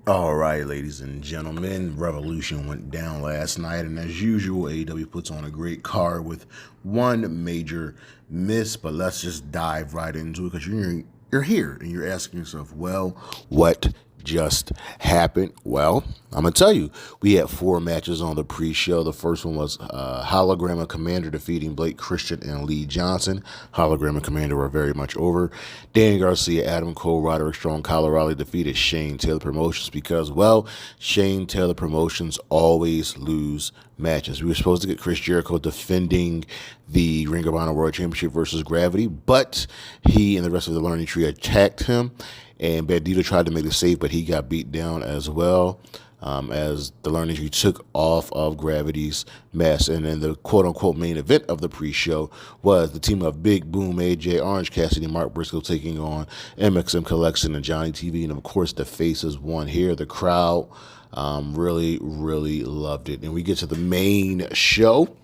All right, ladies and gentlemen, Revolution went down last night, and as usual, AEW puts on a great card with one major miss. But let's just dive right into it because you're here and you're asking yourself, well, what just happened? Well, I'm gonna tell you, we had 4 matches on the pre-show. The first one was Hologram and Komander defeating Blake Christian and Lee Johnson. Hologram and Komander were very much over. Dan Garcia, Adam Cole, Roderick Strong, Carlie defeated Shane Taylor Promotions because, well, Shane Taylor Promotions always lose matches. We were supposed to get Chris Jericho defending the Ring of Honor World Championship versus Gravity, but he and the rest of the Learning Tree attacked him, and Bandito tried to make the save, but he got beat down as well. As the Learning Tree took off of Gravity's mess. And then the quote-unquote main event of the pre-show was the team of Big Boom, AJ, Orange Cassidy, Mark Briscoe taking on MXM Collection and Johnny TV. And, of course, the faces won here. The crowd really, really loved it. And we get to the main show.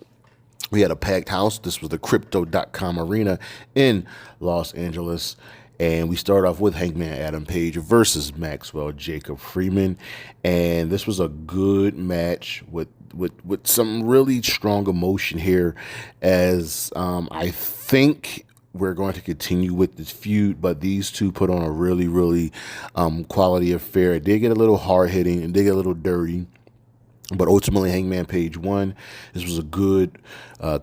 We had a packed house. This was the Crypto.com Arena in Los Angeles. And we start off with Hangman Adam Page versus Maxwell Jacob Freeman. And this was a good match with some really strong emotion here, as I think we're going to continue with this feud, but these two put on a really, really quality affair. It did get a little hard-hitting and did get a little dirty, but ultimately Hangman Page won. This was a good,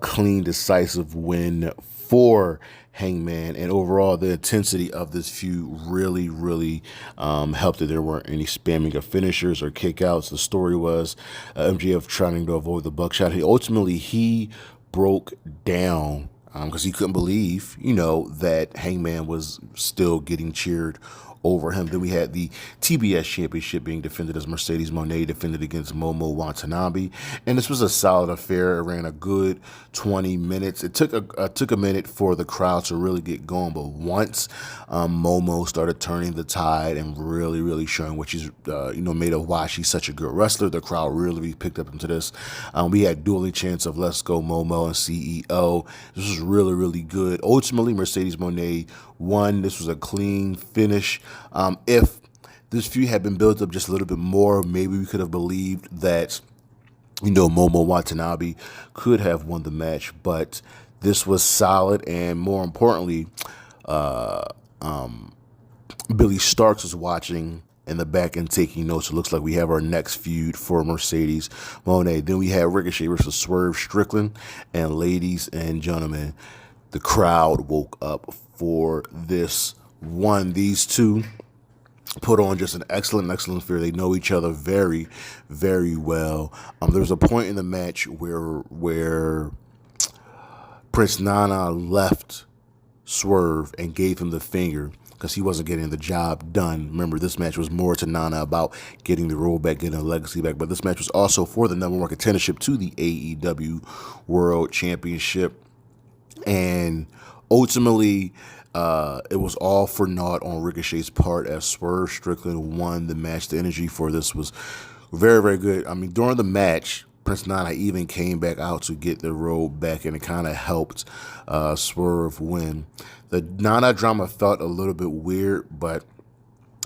clean, decisive win for Hangman, and overall the intensity of this feud really, really helped it. There weren't any spamming of finishers or kickouts. The story was MJF trying to avoid the buckshot. He broke down because he couldn't believe, that Hangman was still getting cheered over him. Then we had the TBS championship being defended as Mercedes Moné defended against Momo Watanabe, and this was a solid affair. It ran a good 20 minutes. It took a minute for the crowd to really get going, but once Momo started turning the tide and really, really showing what she's made of, why she's such a good wrestler, the crowd really picked up into this. We had dueling chants of "Let's Go Momo" and CEO. This was really, really good. Ultimately, Mercedes Moné won. This was a clean finish. If this feud had been built up just a little bit more, maybe we could have believed that, Momo Watanabe could have won the match. But this was solid, and more importantly, Billy Starks was watching in the back and taking notes. It looks like we have our next feud for Mercedes Moné. Then we had Ricochet versus Swerve Strickland, and ladies and gentlemen, the crowd woke up for this one. These two put on just an excellent affair. They know each other very, very well. There was a point in the match where Prince Nana left Swerve and gave him the finger because he wasn't getting the job done. Remember, this match was more to Nana about getting the role back, getting the legacy back, but this match was also for the number 1 contendership to the AEW World Championship. And ultimately, it was all for naught on Ricochet's part as Swerve Strickland won the match. The energy for this was very, very good. I mean, during the match, Prince Nana even came back out to get the robe back, and it kind of helped Swerve win. The Nana drama felt a little bit weird, but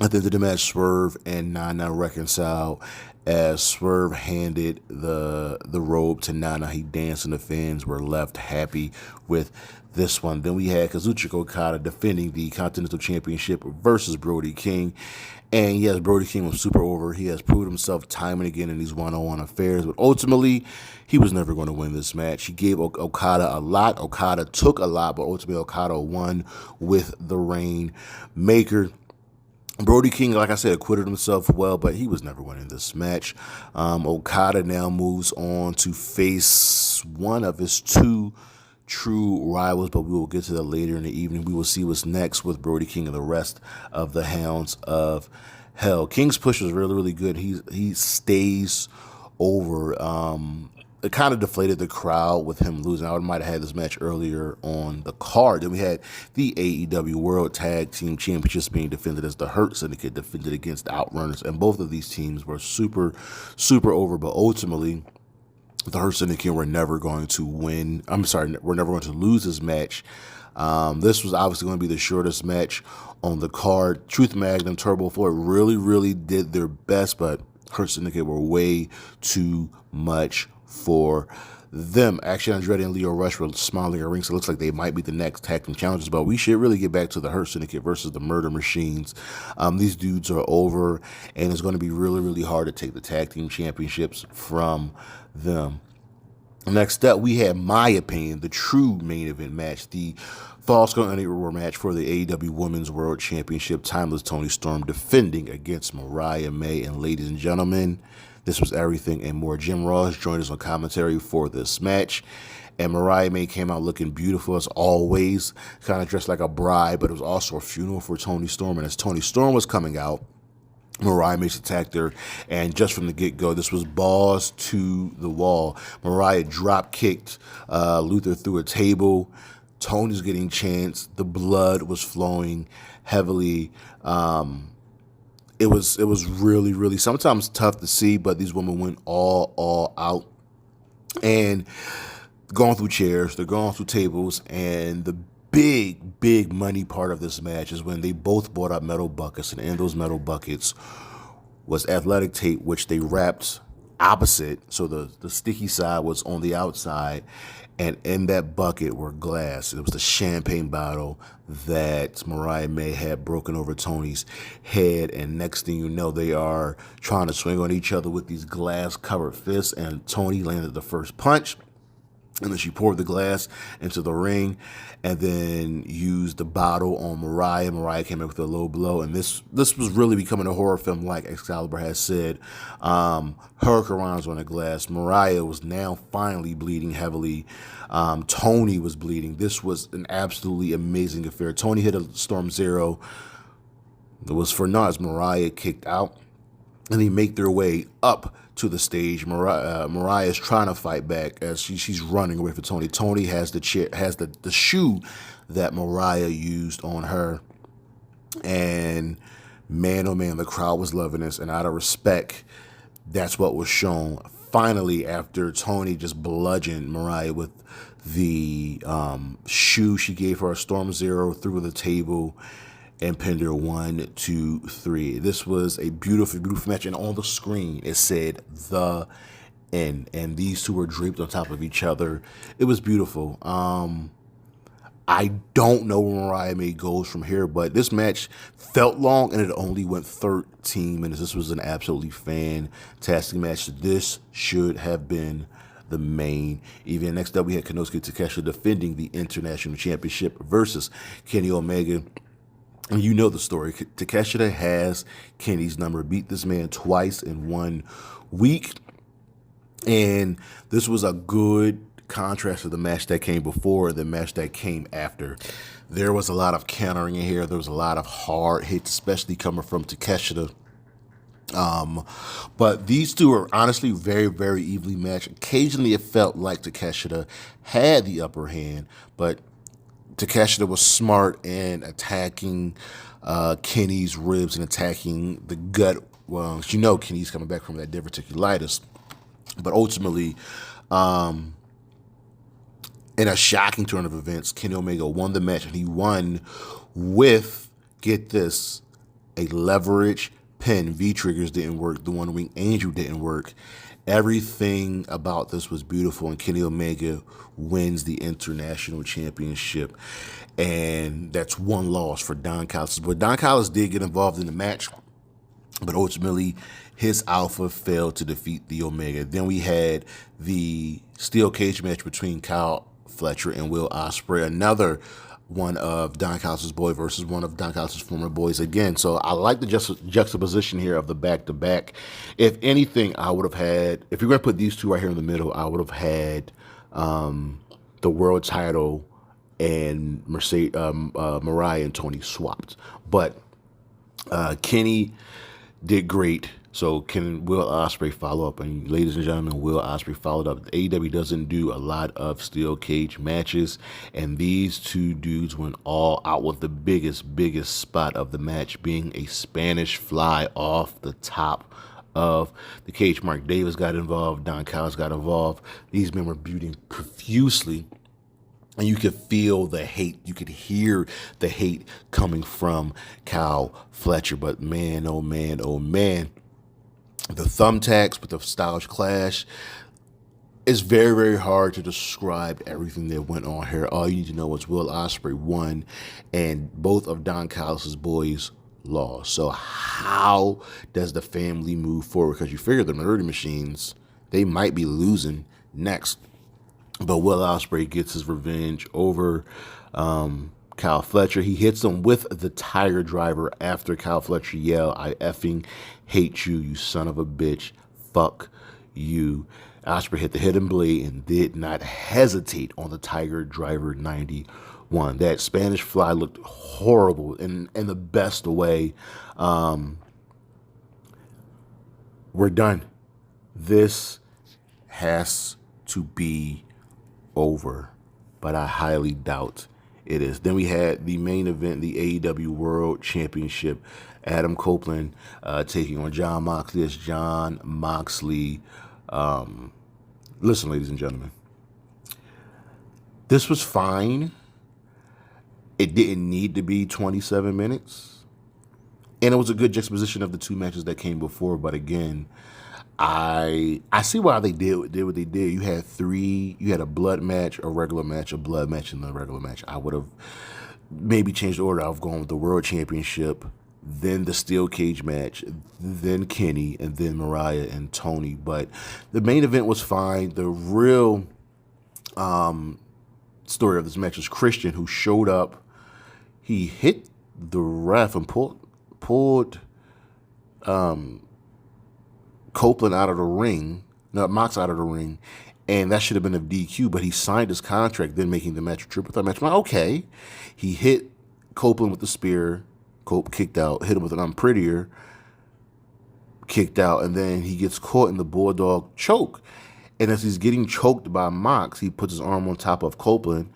at the end of the match, Swerve and Nana reconciled as Swerve handed the robe to Nana. He danced, and the fans were left happy with this one. Then we had Kazuchika Okada defending the Continental Championship versus Brody King. And yes, Brody King was super over. He has proved himself time and again in these one-on-one affairs, but ultimately, he was never going to win this match. He gave Okada a lot. Okada took a lot, but ultimately Okada won with the Rainmaker. Brody King, like I said, acquitted himself well, but he was never winning this match. Okada now moves on to face one of his 2 true rivals, but we will get to that later in the evening. We will see what's next with Brody King and the rest of the Hounds of Hell. King's push was really, really good. He stays over. It kind of deflated the crowd with him losing. I might have had this match earlier on the card. Then we had the AEW World Tag Team Championships being defended as the Hurt Syndicate defended against the Outrunners. And both of these teams were super, super over. But ultimately, the Hurt Syndicate were never going to win. We're never going to lose this match This was obviously going to be the shortest match on the card. Truth Magnum, Turbo Floyd really did their best, but Hurt Syndicate were way too much for them. Action Andretti and Leo Rush were smiling at rings. So it looks like they might be the next tag team challengers, but we should really get back to the Hurt Syndicate versus the Murder Machines. These dudes are over, and it's going to be really hard to take the tag team championships from them. Next up, we had my opinion, the true main event match, the Falls Count Anywhere match for the AEW Women's World Championship. Timeless Toni Storm defending against Mariah May. And ladies and gentlemen, this was everything and more. Jim Ross joined us on commentary for this match. And Mariah May came out looking beautiful as always, kind of dressed like a bride, but it was also a funeral for Toni Storm. And as Toni Storm was coming out, Mariah May attacked her, and just from the get-go, this was balls to the wall. Mariah drop-kicked Luther through a table. Tony's getting chants. The blood was flowing heavily. It was really sometimes tough to see, but these women went all out. And going through chairs, they're going through tables, and the big money part of this match is when they both brought up metal buckets, and in those metal buckets was athletic tape, which they wrapped opposite, so the sticky side was on the outside, and in that bucket were glass. It was the champagne bottle that Mariah May had broken over Tony's head, and next thing you know, they are trying to swing on each other with these glass-covered fists, and Tony landed the first punch. And then she poured the glass into the ring and then used the bottle on Mariah. Mariah came in with a low blow. And this was really becoming a horror film, like Excalibur has said. Hurricanes on the glass. Mariah was now finally bleeding heavily. Tony was bleeding. This was an absolutely amazing affair. Tony hit a Storm Zero. It was for naught as Mariah kicked out. And they make their way up to the stage. Mariah is trying to fight back as she's running away from Tony. Tony has the shoe that Mariah used on her. And man, oh man, the crowd was loving this. And out of respect, that's what was shown. Finally, after Tony just bludgeoned Mariah with the shoe she gave her, a Storm Zero through the table, and pinned her 1, 2, 3. This was a beautiful match, and on the screen it said "The End," and these two were draped on top of each other. It was beautiful. I don't know where Mariah May goes from here, but this match felt long, and it only went 13 minutes. This was an absolutely fantastic match. This should have been the main event. Next up, we had Konosuke Takeshita defending the International Championship versus Kenny Omega. And you know the story. Takeshita has Kenny's number, beat this man twice in 1 week. And this was a good contrast to the match that came before and the match that came after. There was a lot of countering in here. There was a lot of hard hits, especially coming from Takeshita. But these two are honestly very evenly matched. Occasionally it felt like Takeshita had the upper hand, but Takeshita was smart in attacking Kenny's ribs and attacking the gut. Well, you know Kenny's coming back from that diverticulitis. But ultimately, in a shocking turn of events, Kenny Omega won the match, and he won with, get this, a leverage pin. V-triggers didn't work. The one-wing angel didn't work. Everything about this was beautiful, and Kenny Omega wins the International Championship, and that's one loss for Don Callis. But Don Callis did get involved in the match, but ultimately his alpha failed to defeat the Omega. Then we had the steel cage match between Kyle Fletcher and Will Ospreay, another one of Don Callis' boy versus one of Don Callis' former boys again. So I like the juxtaposition here of the back-to-back. If anything, I would have had, if you're going to put these two right here in the middle, I would have had the world title and Mariah and Tony swapped. But Kenny did great. So can Will Ospreay follow up? And ladies and gentlemen, Will Ospreay followed up. AEW doesn't do a lot of steel cage matches, and these two dudes went all out with the biggest spot of the match being a Spanish fly off the top of the cage. Mark Davis got involved. Don Callis got involved. These men were bleeding profusely. And you could feel the hate. You could hear the hate coming from Kyle Fletcher. But man, oh man, oh man. The thumbtacks with the Styles Clash. It's very, very hard to describe everything that went on here. All you need to know is Will Ospreay won, and both of Don Callis' boys lost. So how does the family move forward? Because you figure the Murder Machines, they might be losing next. But Will Ospreay gets his revenge over Kyle Fletcher. He hits him with the Tiger Driver after Kyle Fletcher yelled, "I effing hate you, you son of a bitch. Fuck you." Ospreay hit the hidden blade and did not hesitate on the Tiger Driver 91. That Spanish Fly looked horrible in the best way. We're done. This has to be over, but I highly doubt it is. Then we had the main event, the AEW World Championship. Adam Copeland taking on Jon Moxley as Jon Moxley. Listen, ladies and gentlemen, this was fine. It didn't need to be 27 minutes. And it was a good juxtaposition of the two matches that came before. But again, I see why they did what they did. You had a blood match, a regular match, a blood match, and a regular match. I would have maybe changed the order. I've gone with the World Championship, then the Steel Cage match, then Kenny, and then Mariah and Tony. But the main event was fine. The real story of this match was Christian, who showed up. He hit the ref and pulled Copeland out of the ring, Mox out of the ring, and that should have been a DQ, but he signed his contract, then making the match a triple threat match. I'm like, okay. He hit Copeland with the spear. Cope kicked out, hit him with an unprettier, kicked out, and then he gets caught in the Bulldog choke. And as he's getting choked by Mox, he puts his arm on top of Copeland,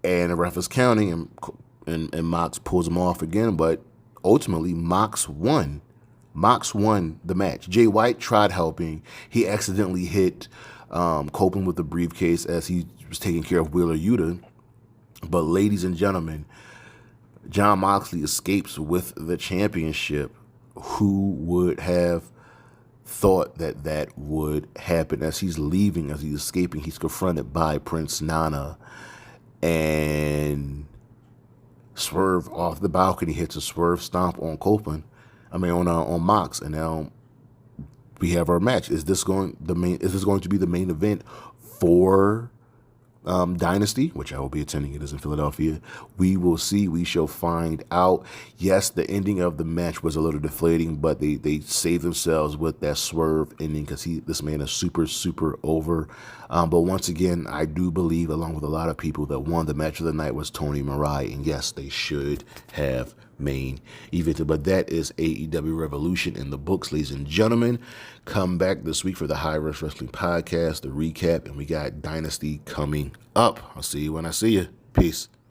and the ref is counting, and Mox pulls him off again, but ultimately Mox won. Mox won the match. Jay White tried helping. He accidentally hit Copeland with the briefcase as he was taking care of Wheeler Yuta. But ladies and gentlemen, Jon Moxley escapes with the championship. Who would have thought that would happen? As he's leaving, as he's escaping, he's confronted by Prince Nana, and Swerve off the balcony hits a swerve stomp on Copeland. On Mox, and now we have our match. Is this going to be the main event for Dynasty, which I will be attending? It is in Philadelphia. We will see. We shall find out. Yes, the ending of the match was a little deflating, but they saved themselves with that swerve ending because this man is super, super over. But once again, I do believe, along with a lot of people, that won the match of the night was Tony Mariah, and yes, they should have main event. But that is AEW Revolution in the books, ladies and gentlemen. Come back this week for the High Rush Wrestling Podcast, the recap, and we got Dynasty coming up. I'll see you when I see you. Peace.